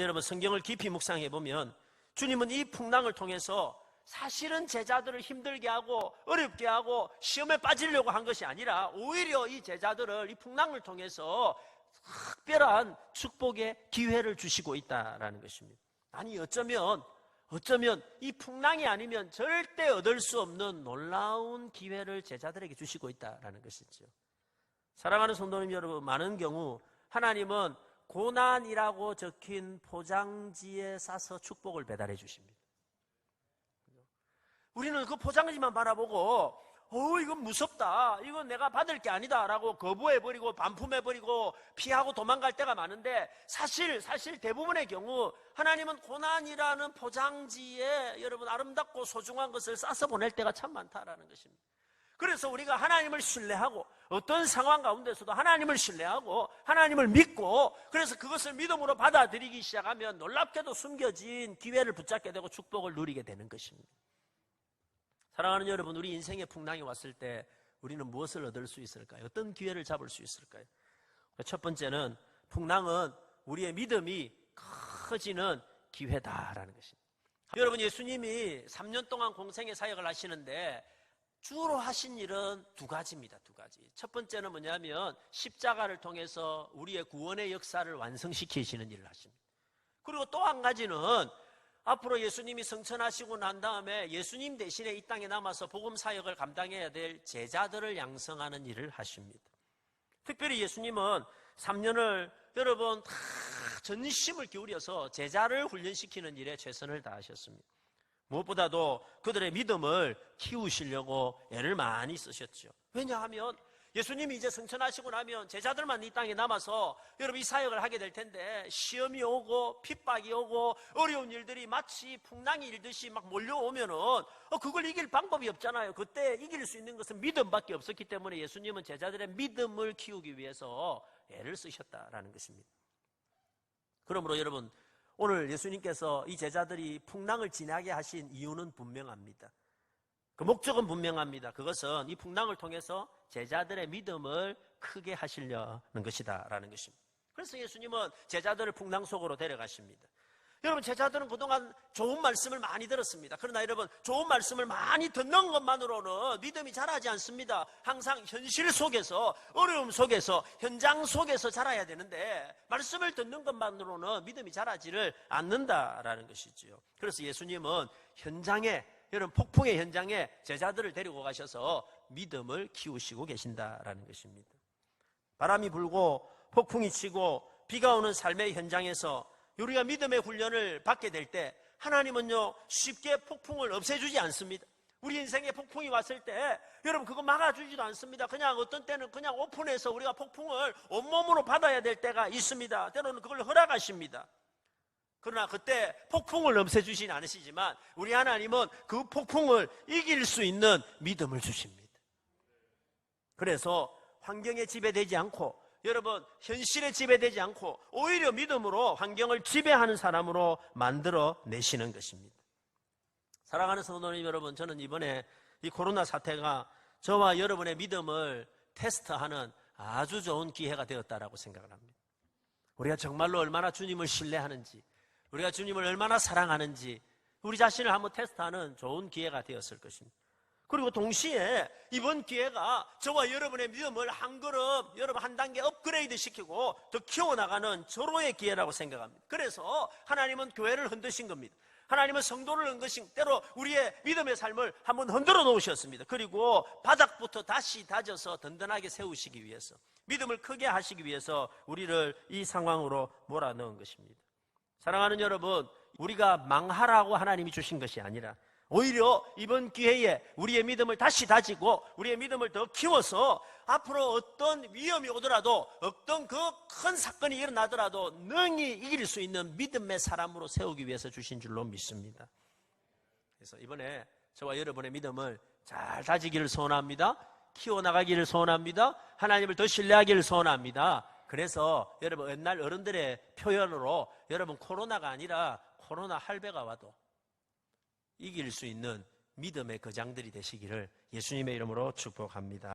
여러분, 성경을 깊이 묵상해 보면 주님은 이 풍랑을 통해서 사실은 제자들을 힘들게 하고 어렵게 하고 시험에 빠지려고 한 것이 아니라 오히려 이 제자들을 이 풍랑을 통해서 특별한 축복의 기회를 주시고 있다라는 것입니다. 아니, 어쩌면 이 풍랑이 아니면 절대 얻을 수 없는 놀라운 기회를 제자들에게 주시고 있다라는 것이죠. 사랑하는 성도님 여러분, 많은 경우 하나님은 고난이라고 적힌 포장지에 싸서 축복을 배달해 주십니다. 우리는 그 포장지만 바라보고 이건 무섭다, 이건 내가 받을 게 아니다 라고 거부해버리고 반품해버리고 피하고 도망갈 때가 많은데, 사실 대부분의 경우 하나님은 고난이라는 포장지에 여러분 아름답고 소중한 것을 싸서 보낼 때가 참 많다라는 것입니다. 그래서 우리가 하나님을 신뢰하고 어떤 상황 가운데서도 하나님을 신뢰하고 하나님을 믿고, 그래서 그것을 믿음으로 받아들이기 시작하면 놀랍게도 숨겨진 기회를 붙잡게 되고 축복을 누리게 되는 것입니다. 사랑하는 여러분, 우리 인생의 풍랑이 왔을 때 우리는 무엇을 얻을 수 있을까요? 어떤 기회를 잡을 수 있을까요? 첫 번째는, 풍랑은 우리의 믿음이 커지는 기회다라는 것입니다. 여러분, 예수님이 3년 동안 공생의 사역을 하시는데 주로 하신 일은 두 가지입니다. 두 가지. 첫 번째는 뭐냐면 십자가를 통해서 우리의 구원의 역사를 완성시키시는 일을 하십니다. 그리고 또 한 가지는 앞으로 예수님이 승천하시고 난 다음에 예수님 대신에 이 땅에 남아서 복음 사역을 감당해야 될 제자들을 양성하는 일을 하십니다. 특별히 예수님은 3년을 여러분 다 전심을 기울여서 제자를 훈련시키는 일에 최선을 다하셨습니다. 무엇보다도 그들의 믿음을 키우시려고 애를 많이 쓰셨죠. 왜냐하면 예수님이 이제 승천하시고 나면 제자들만 이 땅에 남아서 여러분 이 사역을 하게 될 텐데, 시험이 오고 핍박이 오고 어려운 일들이 마치 풍랑이 일듯이 막 몰려오면은 그걸 이길 방법이 없잖아요. 그때 이길 수 있는 것은 믿음밖에 없었기 때문에 예수님은 제자들의 믿음을 키우기 위해서 애를 쓰셨다라는 것입니다. 그러므로 여러분, 오늘 예수님께서 이 제자들이 풍랑을 지나게 하신 이유는 분명합니다. 그 목적은 분명합니다. 그것은 이 풍랑을 통해서 제자들의 믿음을 크게 하시려는 것이다라는 것입니다. 그래서 예수님은 제자들을 풍랑 속으로 데려가십니다. 여러분, 제자들은 그동안 좋은 말씀을 많이 들었습니다. 그러나 여러분, 좋은 말씀을 많이 듣는 것만으로는 믿음이 자라지 않습니다. 항상 현실 속에서, 어려움 속에서, 현장 속에서 자라야 되는데, 말씀을 듣는 것만으로는 믿음이 자라지를 않는다라는 것이지요. 그래서 예수님은 현장에, 여러분 폭풍의 현장에 제자들을 데리고 가셔서 믿음을 키우시고 계신다라는 것입니다. 바람이 불고 폭풍이 치고 비가 오는 삶의 현장에서 우리가 믿음의 훈련을 받게 될 때 하나님은요, 쉽게 폭풍을 없애주지 않습니다. 우리 인생에 폭풍이 왔을 때 여러분 그거 막아주지도 않습니다. 그냥 어떤 때는 그냥 오픈해서 우리가 폭풍을 온몸으로 받아야 될 때가 있습니다. 때로는 그걸 허락하십니다. 그러나 그때 폭풍을 없애주진 않으시지만 우리 하나님은 그 폭풍을 이길 수 있는 믿음을 주십니다. 그래서 환경에 지배되지 않고, 여러분 현실에 지배되지 않고 오히려 믿음으로 환경을 지배하는 사람으로 만들어 내시는 것입니다. 사랑하는 성도님 여러분, 저는 이번에 이 코로나 사태가 저와 여러분의 믿음을 테스트하는 아주 좋은 기회가 되었다라고 생각을 합니다. 우리가 정말로 얼마나 주님을 신뢰하는지, 우리가 주님을 얼마나 사랑하는지 우리 자신을 한번 테스트하는 좋은 기회가 되었을 것입니다. 그리고 동시에 이번 기회가 저와 여러분의 믿음을 한 걸음, 여러분 한 단계 업그레이드 시키고 더 키워나가는 절호의 기회라고 생각합니다. 그래서 하나님은 교회를 흔드신 겁니다. 하나님은 성도를 흔드신, 때로 우리의 믿음의 삶을 한번 흔들어 놓으셨습니다. 그리고 바닥부터 다시 다져서 든든하게 세우시기 위해서, 믿음을 크게 하시기 위해서 우리를 이 상황으로 몰아넣은 것입니다. 사랑하는 여러분, 우리가 망하라고 하나님이 주신 것이 아니라 오히려 이번 기회에 우리의 믿음을 다시 다지고 우리의 믿음을 더 키워서 앞으로 어떤 위험이 오더라도, 어떤 그 큰 사건이 일어나더라도 능히 이길 수 있는 믿음의 사람으로 세우기 위해서 주신 줄로 믿습니다. 그래서 이번에 저와 여러분의 믿음을 잘 다지기를 소원합니다. 키워나가기를 소원합니다. 하나님을 더 신뢰하기를 소원합니다. 그래서 여러분 옛날 어른들의 표현으로 여러분 코로나가 아니라 코로나 할배가 와도 이길 수 있는 믿음의 거장들이 되시기를 예수님의 이름으로 축복합니다.